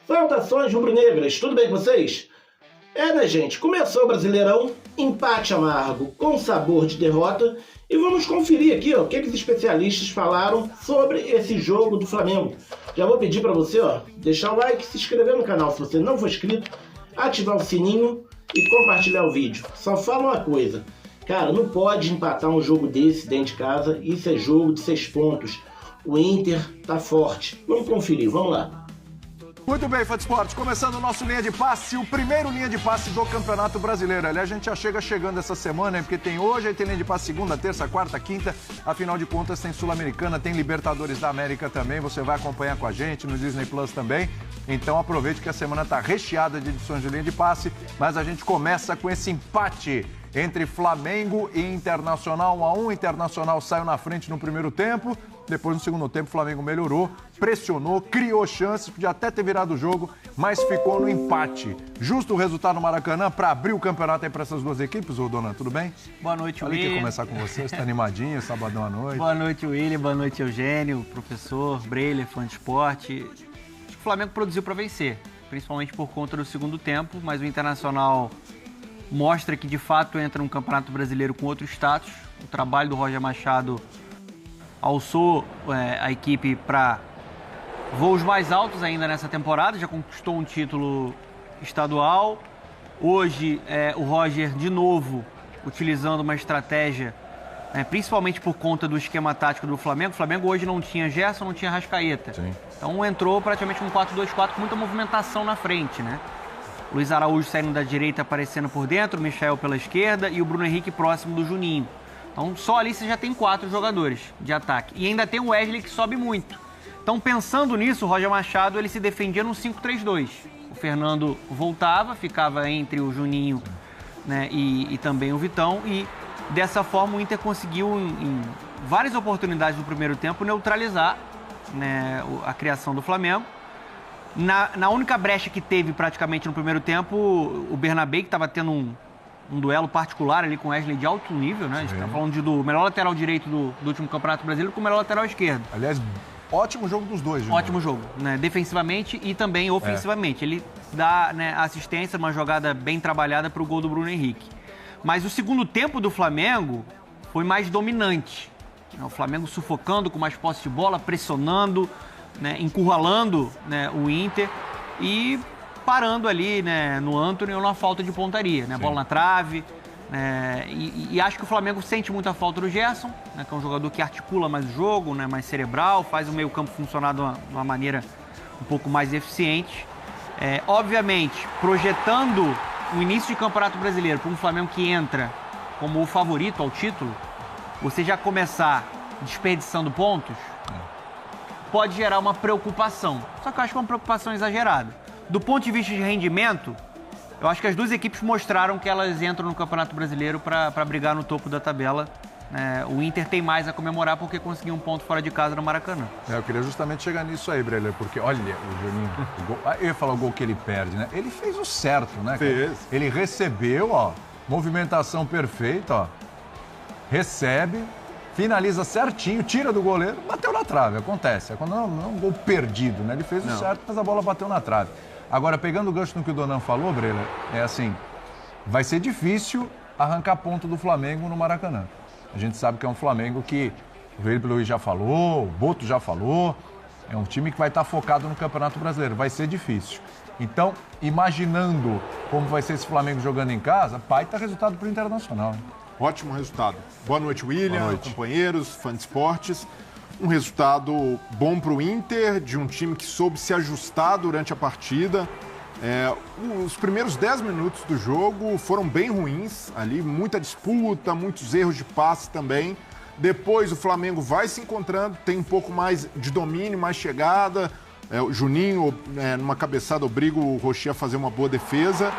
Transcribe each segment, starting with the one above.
Saudações rubro-negras, tudo bem com vocês? Né, gente? Começou o Brasileirão, empate amargo com sabor de derrota e vamos conferir aqui o que os especialistas falaram sobre esse jogo do Flamengo. Já vou pedir para você deixar o like, se inscrever no canal se você não for inscrito, ativar o sininho e compartilhar o vídeo. Só fala uma coisa, cara, não pode empatar um jogo desse dentro de casa, isso é jogo de 6 pontos. O Inter tá forte. Vamos conferir, vamos lá. Muito bem, Fã de Esportes, começando o nosso Linha de Passe, o primeiro Linha de Passe do Campeonato Brasileiro. Aliás, a gente já chegando essa semana, porque tem hoje, aí tem Linha de Passe segunda, terça, quarta, quinta. Afinal de contas, tem Sul-Americana, tem Libertadores da América também. Você vai acompanhar com a gente no Disney Plus também. Então aproveite que a semana está recheada de edições de Linha de Passe. Mas a gente começa com esse empate entre Flamengo e Internacional. 1-1, Internacional saiu na frente no primeiro tempo. Depois, no segundo tempo, o Flamengo melhorou, pressionou, criou chances, podia até ter virado o jogo, mas ficou no empate. Justo o resultado no Maracanã para abrir o campeonato aí para essas duas equipes, ô Donan, tudo bem? Boa noite, William. Olha que começar com você, está animadinho, sabadão à noite. Boa noite, William, boa noite, Eugênio, professor, Breiler, fã de esporte. Acho que o Flamengo produziu para vencer, principalmente por conta do segundo tempo, mas o Internacional mostra que, de fato, entra num campeonato brasileiro com outro status. O trabalho do Roger Machado alçou a equipe para voos mais altos ainda nessa temporada, já conquistou um título estadual. Hoje, o Roger, de novo, utilizando uma estratégia, principalmente por conta do esquema tático do Flamengo. O Flamengo hoje não tinha Gerson, não tinha Arrascaeta. Sim. Então entrou praticamente um 4-2-4 com muita movimentação na frente, né? Luiz Araújo saindo da direita, aparecendo por dentro, o Michel pela esquerda e o Bruno Henrique próximo do Juninho. Então, só ali você já tem 4 jogadores de ataque. E ainda tem o Wesley que sobe muito. Então, pensando nisso, o Roger Machado ele se defendia num 5-3-2. O Fernando voltava, ficava entre o Juninho, né, e também o Vitão. E dessa forma o Inter conseguiu, em várias oportunidades no primeiro tempo, neutralizar, né, a criação do Flamengo. Na única brecha que teve praticamente no primeiro tempo, o Bernabé, que estava tendo um duelo particular ali com o Wesley de alto nível, né? A gente está falando do melhor lateral direito do último Campeonato Brasileiro com o melhor lateral esquerdo. Aliás, ótimo jogo dos dois. Ótimo jogo, né? Defensivamente e também ofensivamente. Ele dá, né, assistência, uma jogada bem trabalhada para o gol do Bruno Henrique. Mas o segundo tempo do Flamengo foi mais dominante. O Flamengo sufocando com mais posse de bola, pressionando, né, encurralando, né, o Inter e parando ali, né, no Antony ou na falta de pontaria, né? Bola na trave. E acho que o Flamengo sente muita falta do Gerson, né, que é um jogador que articula mais o jogo, né, mais cerebral, faz o meio-campo funcionar de uma maneira um pouco mais eficiente. Obviamente, projetando o início de Campeonato Brasileiro para um Flamengo que entra como o favorito ao título, você já começar desperdiçando pontos, pode gerar uma preocupação. Só que eu acho que é uma preocupação exagerada. Do ponto de vista de rendimento, eu acho que as duas equipes mostraram que elas entram no Campeonato Brasileiro para brigar no topo da tabela. O Inter tem mais a comemorar porque conseguiu um ponto fora de casa no Maracanã. Eu queria justamente chegar nisso aí, Breler, porque olha, o Juninho, eu ia falar o gol que ele perde, né? Ele fez o certo, né? Fez. Ele recebeu, movimentação perfeita, recebe, finaliza certinho, tira do goleiro, bateu na trave, acontece. É quando não é um gol perdido, né? Ele fez o certo, mas a bola bateu na trave. Agora, pegando o gancho no que o Donan falou, Breler, é assim, vai ser difícil arrancar ponto do Flamengo no Maracanã. A gente sabe que é um Flamengo que o Felipe Luiz já falou, o Boto já falou, é um time que vai estar focado no Campeonato Brasileiro, vai ser difícil. Então, imaginando como vai ser esse Flamengo jogando em casa, baita resultado para o Internacional, né? Ótimo resultado. Boa noite, William, Boa noite, companheiros, fã de esportes. Um resultado bom para o Inter, de um time que soube se ajustar durante a partida. Os primeiros 10 minutos do jogo foram bem ruins, ali muita disputa, muitos erros de passe também. Depois o Flamengo vai se encontrando, tem um pouco mais de domínio, mais chegada. O Juninho, numa cabeçada, obriga o Rocher a fazer uma boa defesa.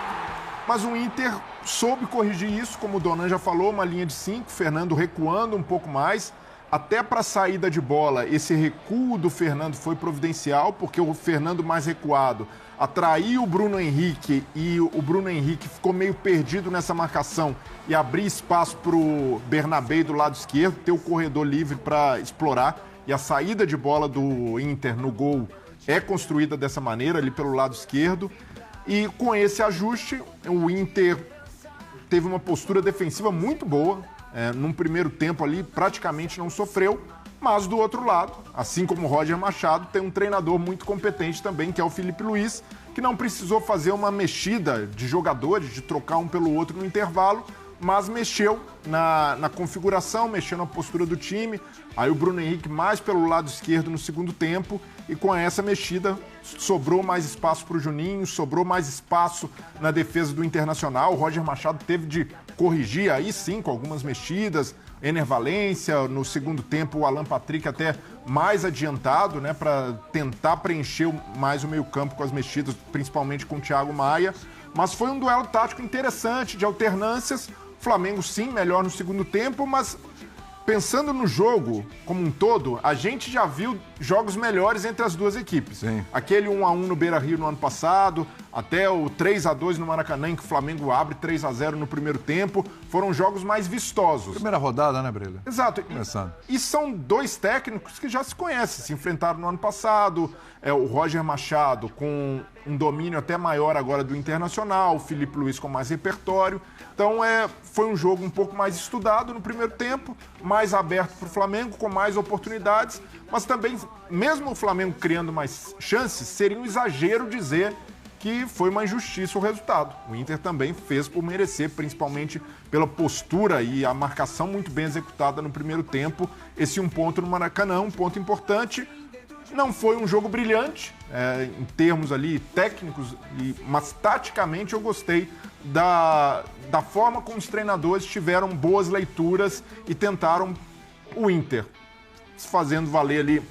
Mas o Inter soube corrigir isso, como o Donan já falou, uma linha de 5, Fernando recuando um pouco mais. Até para a saída de bola, esse recuo do Fernando foi providencial, porque o Fernando mais recuado atraiu o Bruno Henrique e o Bruno Henrique ficou meio perdido nessa marcação e abrir espaço para o Bernabé do lado esquerdo, ter o corredor livre para explorar. E a saída de bola do Inter no gol é construída dessa maneira, ali pelo lado esquerdo. E com esse ajuste, o Inter teve uma postura defensiva muito boa. Num primeiro tempo ali, praticamente não sofreu. Mas do outro lado, assim como o Roger Machado, tem um treinador muito competente também, que é o Filipe Luís, que não precisou fazer uma mexida de jogadores, de trocar um pelo outro no intervalo, mas mexeu na configuração, mexeu na postura do time. Aí o Bruno Henrique mais pelo lado esquerdo no segundo tempo, e com essa mexida sobrou mais espaço para o Juninho, sobrou mais espaço na defesa do Internacional. O Roger Machado teve de corrigir aí sim com algumas mexidas. Ener Valencia, no segundo tempo o Alan Patrick até mais adiantado, né, para tentar preencher mais o meio-campo com as mexidas, principalmente com o Thiago Maia. Mas foi um duelo tático interessante, de alternâncias. Flamengo, sim, melhor no segundo tempo, mas pensando no jogo como um todo, a gente já viu jogos melhores entre as duas equipes. Sim. Aquele 1-1 no Beira-Rio no ano passado, até o 3-2 no Maracanã, em que o Flamengo abre 3-0 no primeiro tempo, foram jogos mais vistosos. Primeira rodada, né, Breler? Exato. Começando. E são dois técnicos que já se conhecem, se enfrentaram no ano passado. O Roger Machado com um domínio até maior agora do Internacional, o Filipe Luís com mais repertório. Então foi um jogo um pouco mais estudado no primeiro tempo, mais aberto para o Flamengo, com mais oportunidades, mas também, mesmo o Flamengo criando mais chances, seria um exagero dizer que foi uma injustiça o resultado. O Inter também fez por merecer, principalmente pela postura e a marcação muito bem executada no primeiro tempo. Esse 1 ponto no Maracanã, um ponto importante. Não foi um jogo brilhante, em termos ali técnicos, mas taticamente eu gostei da forma como os treinadores tiveram boas leituras e tentaram o Inter, fazendo valer ali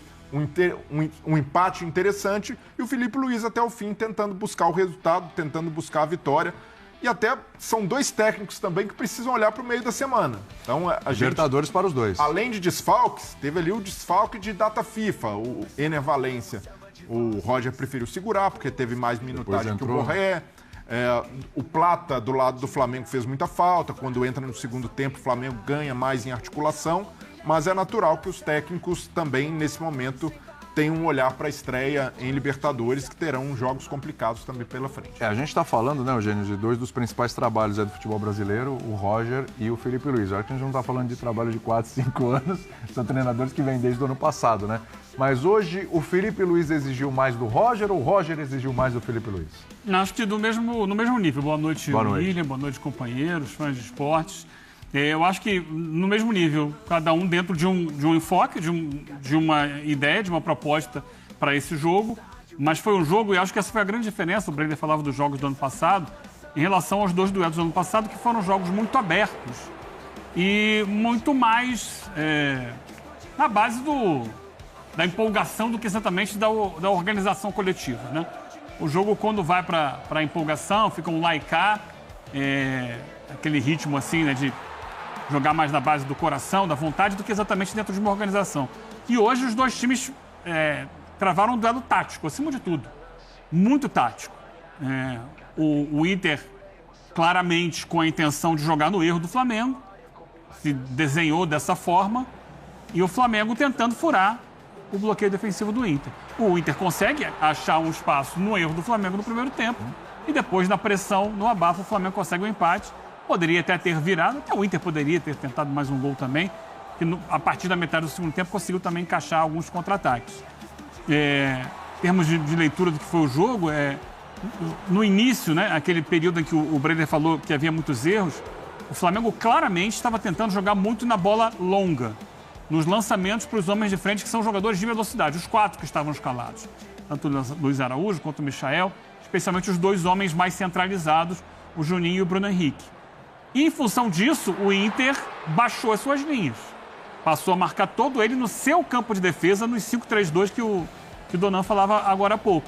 um empate interessante, e o Filipe Luís até o fim tentando buscar o resultado, tentando buscar a vitória. E até são dois técnicos também que precisam olhar para o meio da semana. Então, Libertadores para os dois. Além de desfalques, teve ali o desfalque de data FIFA, o Ener Valencia. O Roger preferiu segurar, porque teve mais minutagem que o Borré. O Plata, do lado do Flamengo, fez muita falta. Quando entra no segundo tempo, o Flamengo ganha mais em articulação. Mas é natural que os técnicos também, nesse momento, tem um olhar para a estreia em Libertadores, que terão jogos complicados também pela frente. A gente está falando, né, Eugênio, de dois dos principais trabalhos do futebol brasileiro, o Roger e o Filipe Luís. Olha que a gente não está falando de trabalho de 4, 5 anos, são treinadores que vêm desde o ano passado, né? Mas hoje o Filipe Luís exigiu mais do Roger ou o Roger exigiu mais do Filipe Luís? Acho que no mesmo nível. Boa noite, William, boa noite, companheiros, fãs de esportes. Eu acho que no mesmo nível, cada um dentro de um enfoque, de uma ideia, de uma proposta para esse jogo. Mas foi um jogo, e acho que essa foi a grande diferença, o Breler falava dos jogos do ano passado, em relação aos dois duelos do ano passado, que foram jogos muito abertos e muito mais na base da empolgação do que exatamente da organização coletiva, né? O jogo, quando vai para a empolgação, fica um lá e cá, aquele ritmo assim, né, de jogar mais na base do coração, da vontade, do que exatamente dentro de uma organização. E hoje os dois times travaram um duelo tático, acima de tudo. Muito tático. O Inter, claramente, com a intenção de jogar no erro do Flamengo, se desenhou dessa forma, e o Flamengo tentando furar o bloqueio defensivo do Inter. O Inter consegue achar um espaço no erro do Flamengo no primeiro tempo, e depois, na pressão, no abafo, o Flamengo consegue um empate. Poderia até ter virado, até o Inter poderia ter tentado mais um gol também, que a partir da metade do segundo tempo conseguiu também encaixar alguns contra-ataques. Em termos de leitura do que foi o jogo, no início, né, aquele período em que o Breler falou que havia muitos erros, o Flamengo claramente estava tentando jogar muito na bola longa, nos lançamentos para os homens de frente, que são jogadores de velocidade, os 4 que estavam escalados, tanto o Luiz Araújo quanto o Michael, especialmente os 2 homens mais centralizados, o Juninho e o Bruno Henrique. E, em função disso, o Inter baixou as suas linhas. Passou a marcar todo ele no seu campo de defesa, nos 5-3-2 que o Donan falava agora há pouco.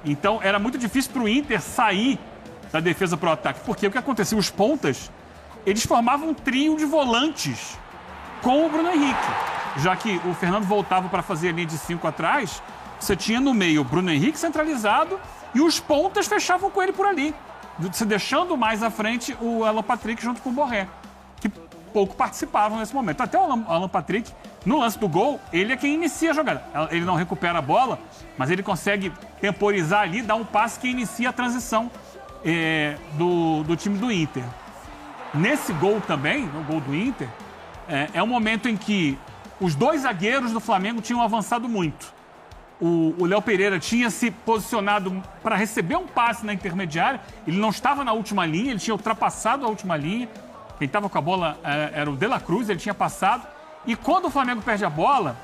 Então, era muito difícil para o Inter sair da defesa para o ataque. Porque o que acontecia? Os pontas, eles formavam um trio de volantes com o Bruno Henrique. Já que o Fernando voltava para fazer a linha de 5 atrás, você tinha no meio o Bruno Henrique centralizado e os pontas fechavam com ele por ali, se deixando mais à frente o Alan Patrick junto com o Borré, que pouco participavam nesse momento. Até o Alan Patrick No lance do gol, ele é quem inicia a jogada. Ele não recupera a bola, mas ele consegue temporizar ali, dar um passe que inicia a transição do time do Inter. Nesse gol também, no gol do Inter, é um momento em que os dois zagueiros do Flamengo tinham avançado muito. O Léo Pereira tinha se posicionado para receber um passe na intermediária, ele não estava na última linha, ele tinha ultrapassado a última linha. Quem estava com a bola era o De La Cruz, ele tinha passado. E quando o Flamengo perde a bola,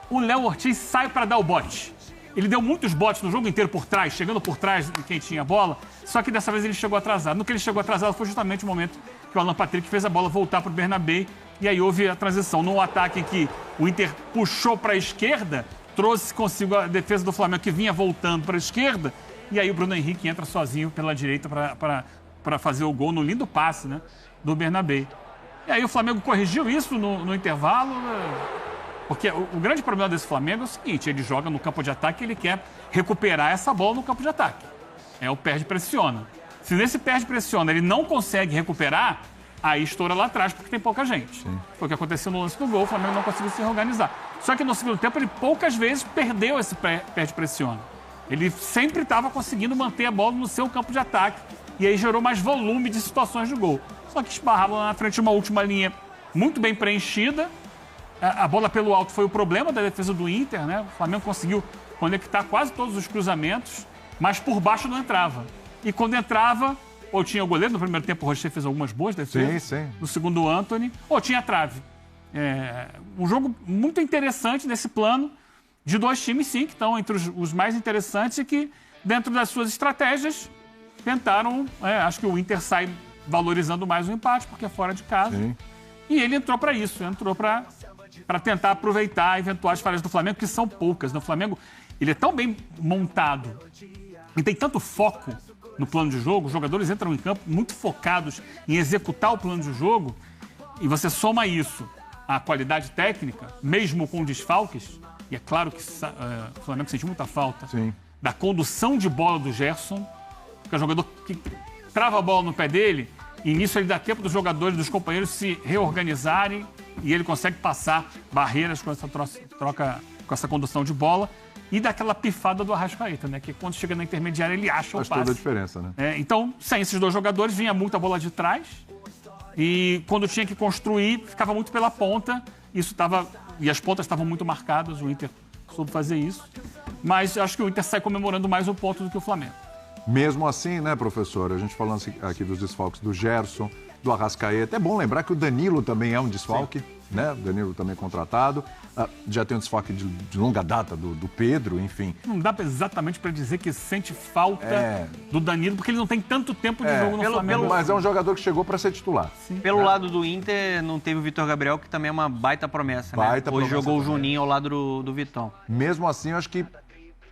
o Léo Ortiz sai para dar o bote. Ele deu muitos botes no jogo inteiro por trás, chegando por trás de quem tinha a bola, só que dessa vez ele chegou atrasado. No que ele chegou atrasado foi justamente o momento que o Alan Patrick fez a bola voltar para o Bernabé, e aí houve a transição. Num ataque em que o Inter puxou para a esquerda, trouxe consigo a defesa do Flamengo que vinha voltando para a esquerda, e aí o Bruno Henrique entra sozinho pela direita para fazer o gol no lindo passe, né, do Bernabé. E aí o Flamengo corrigiu isso no intervalo, porque o grande problema desse Flamengo é o seguinte: ele joga no campo de ataque e ele quer recuperar essa bola no campo de ataque. É o perde-pressiona. Se nesse perde-pressiona ele não consegue recuperar, aí estoura lá atrás porque tem pouca gente. Sim. Foi o que aconteceu no lance do gol, o Flamengo não conseguiu se reorganizar. Só que no segundo tempo ele poucas vezes perdeu esse perde-pressiona. Ele sempre estava conseguindo manter a bola no seu campo de ataque e aí gerou mais volume de situações de gol. Só que esbarrava lá na frente de uma última linha muito bem preenchida. A bola pelo alto foi o problema da defesa do Inter, né? O Flamengo conseguiu conectar quase todos os cruzamentos, mas por baixo não entrava. E quando entrava, ou tinha o goleiro, no primeiro tempo o Rocher fez algumas boas defesas. Sim. No segundo o Antony, ou tinha a trave. Um jogo muito interessante nesse plano de dois times, sim, que estão entre os mais interessantes e que, dentro das suas estratégias, tentaram... acho que o Inter sai valorizando mais o empate, porque é fora de casa. Sim. E ele entrou para isso, entrou para tentar aproveitar eventuais falhas do Flamengo, que são poucas. O Flamengo, ele é tão bem montado e tem tanto foco no plano de jogo, os jogadores entram em campo muito focados em executar o plano de jogo, e você soma isso à qualidade técnica, mesmo com desfalques, e é claro que o Flamengo sentiu muita falta da condução de bola do Gerson, que é um jogador que trava a bola no pé dele, e nisso ele dá tempo dos jogadores, dos companheiros se reorganizarem, e ele consegue passar barreiras com essa troca, com essa condução de bola, e daquela pifada do Arrascaeta, né? Que quando chega na intermediária ele acha o passe. Faz toda a diferença, né? Então, sem esses dois jogadores, vinha muita bola de trás, e quando tinha que construir, ficava muito pela ponta, e as pontas estavam muito marcadas, o Inter soube fazer isso, mas acho que o Inter sai comemorando mais o ponto do que o Flamengo. Mesmo assim, né, professor? A gente falando aqui dos desfalques do Gerson, do Arrascaeta. É bom lembrar que o Danilo também é um desfalque, né? O Danilo também contratado. Já tem um desfalque de longa data do Pedro, enfim. Não dá exatamente para dizer que sente falta do Danilo, porque ele não tem tanto tempo de jogo no Flamengo. Mas é um jogador que chegou para ser titular. Sim. Pelo lado do Inter, não teve o Vitor Gabriel, que também é uma baita promessa, né? Hoje jogou o Juninho ao lado do Vitão. Mesmo assim, eu acho que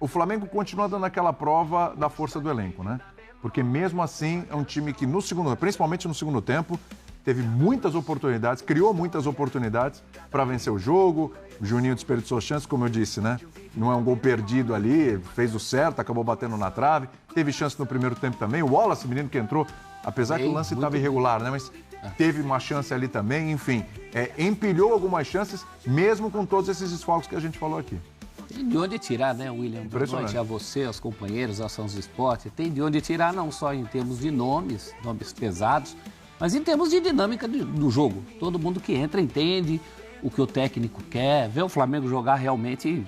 o Flamengo continua dando aquela prova da força do elenco, né? Porque mesmo assim é um time que principalmente no segundo tempo, teve muitas oportunidades, criou muitas oportunidades para vencer o jogo. O Juninho desperdiçou chances, como eu disse, né? Não é um gol perdido ali, fez o certo, acabou batendo na trave. Teve chance no primeiro tempo também. O Wallace, menino que entrou, apesar que o lance estava irregular, né? Mas teve uma chance ali também, enfim. Empilhou algumas chances, mesmo com todos esses desfalques que a gente falou aqui. Tem de onde tirar, né, William? Boa noite a você, aos companheiros, aos Sons do Esporte. Tem de onde tirar não só em termos de nomes pesados, mas em termos de dinâmica do jogo. Todo mundo que entra entende o que o técnico quer. Ver o Flamengo jogar realmente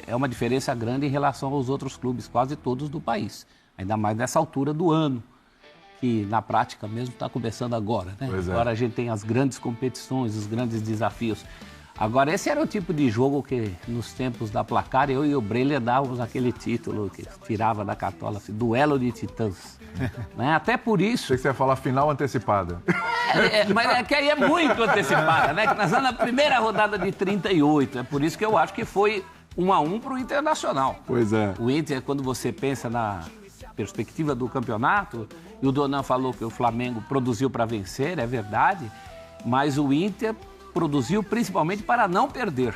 é uma diferença grande em relação aos outros clubes, quase todos do país. Ainda mais nessa altura do ano, que na prática mesmo está começando agora, né? Agora a gente tem as grandes competições, os grandes desafios. Agora, esse era o tipo de jogo que, nos tempos da Placar, eu e o Breler dávamos aquele título que tirava da cartola, assim, duelo de titãs. Né? Até por isso... Achei que você ia falar final antecipada. Mas é que aí é muito antecipada, né? Que nós estamos na primeira rodada de 38. É por isso que eu acho que foi 1-1 para o Internacional. Pois é. O Inter, quando você pensa na perspectiva do campeonato, e o Donan falou que o Flamengo produziu para vencer, é verdade, mas o Inter produziu principalmente para não perder.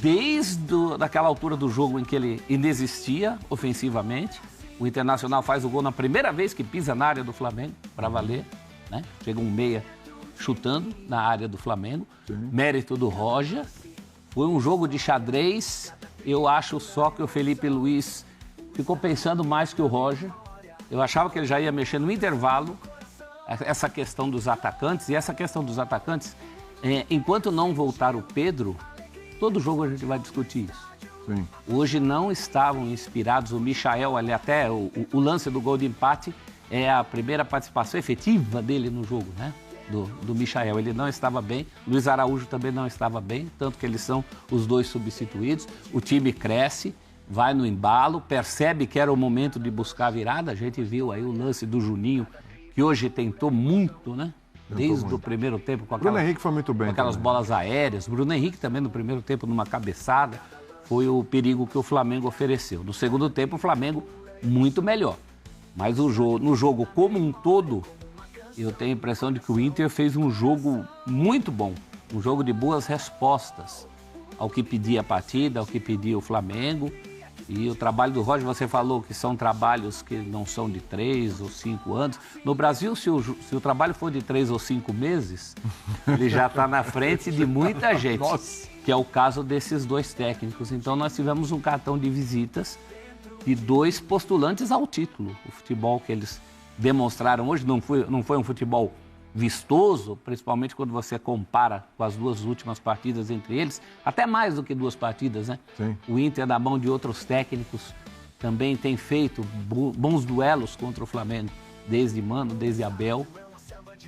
Desde daquela altura do jogo em que ele inexistia ofensivamente, o Internacional faz o gol na primeira vez que pisa na área do Flamengo, para valer, né? Chega um meia chutando na área do Flamengo. Mérito do Roger. Foi um jogo de xadrez. Eu acho só que o Felipe Luiz ficou pensando mais que o Roger. Eu achava que ele já ia mexer no intervalo. Essa questão dos atacantes. E essa questão dos atacantes, enquanto não voltar o Pedro, todo jogo a gente vai discutir isso. Sim. Hoje não estavam inspirados. O Michael, ali até o lance do gol de empate é a primeira participação efetiva dele no jogo, né? Do Michael. Ele não estava bem. Luiz Araújo também não estava bem, tanto que eles são os dois substituídos. O time cresce, vai no embalo, percebe que era o momento de buscar a virada. A gente viu aí o lance do Juninho, que hoje tentou muito, né? Desde o primeiro tempo com Bruno Henrique foi muito bem. Com aquelas bolas aéreas. Bruno Henrique também no primeiro tempo numa cabeçada. Foi o perigo que o Flamengo ofereceu. No segundo tempo, o Flamengo muito melhor. Mas no jogo como um todo, eu tenho a impressão de que o Inter fez um jogo muito bom. Um jogo de boas respostas ao que pedia a partida, ao que pedia o Flamengo. E o trabalho do Roger, você falou que são trabalhos que não são de 3 ou 5 anos. No Brasil, se o trabalho for de 3 ou 5 meses, ele já está na frente de muita gente. Nossa. Que é o caso desses dois técnicos. Então, nós tivemos um cartão de visitas de 2 postulantes ao título. O futebol que eles demonstraram hoje não foi um futebol vistoso, principalmente quando você compara com as 2 últimas partidas entre eles, até mais do que 2 partidas, né? Sim. O Inter, na mão de outros técnicos, também tem feito bons duelos contra o Flamengo, desde Mano, desde Abel.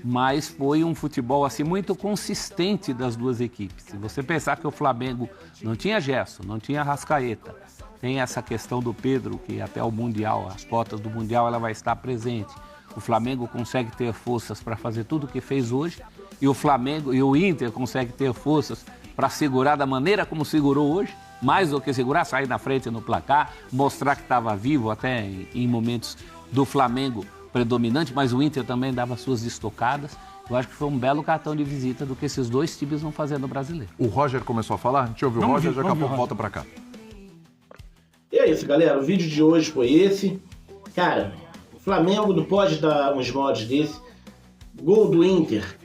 Mas foi um futebol assim muito consistente das 2 equipes. Se você pensar que o Flamengo não tinha Gerson, não tinha Arrascaeta, tem essa questão do Pedro, que até o Mundial, as cotas do Mundial, ela vai estar presente. O Flamengo consegue ter forças para fazer tudo o que fez hoje, e o Inter consegue ter forças para segurar da maneira como segurou hoje, mais do que segurar, sair na frente no placar, mostrar que estava vivo até em momentos do Flamengo predominante, mas o Inter também dava suas estocadas. Eu acho que foi um belo cartão de visita do que esses 2 times vão fazer no Brasileiro. O Roger começou a falar? Deixa eu ouvir o Roger, daqui a pouco volta pra cá. E é isso, galera. O vídeo de hoje foi esse. Cara, o Flamengo não pode dar uns modos desse. Gol do Inter.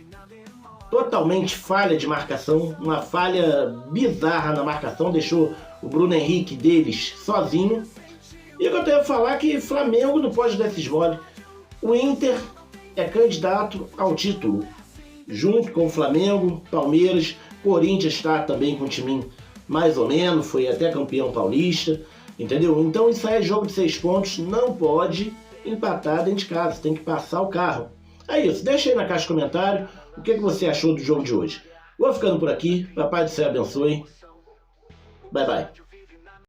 Totalmente falha de marcação. Uma falha bizarra na marcação. Deixou o Bruno Henrique deles sozinho. E o que eu tenho a falar é que o Flamengo não pode dar esses modos. O Inter é candidato ao título, junto com o Flamengo, Palmeiras, Corinthians está também com um timinho mais ou menos, foi até campeão paulista, entendeu? Então isso aí é jogo de 6 pontos, não pode empatar dentro de casa, tem que passar o carro. É isso, deixa aí na caixa de comentário o que você achou do jogo de hoje. Vou ficando por aqui, Papai do Céu abençoe, bye bye.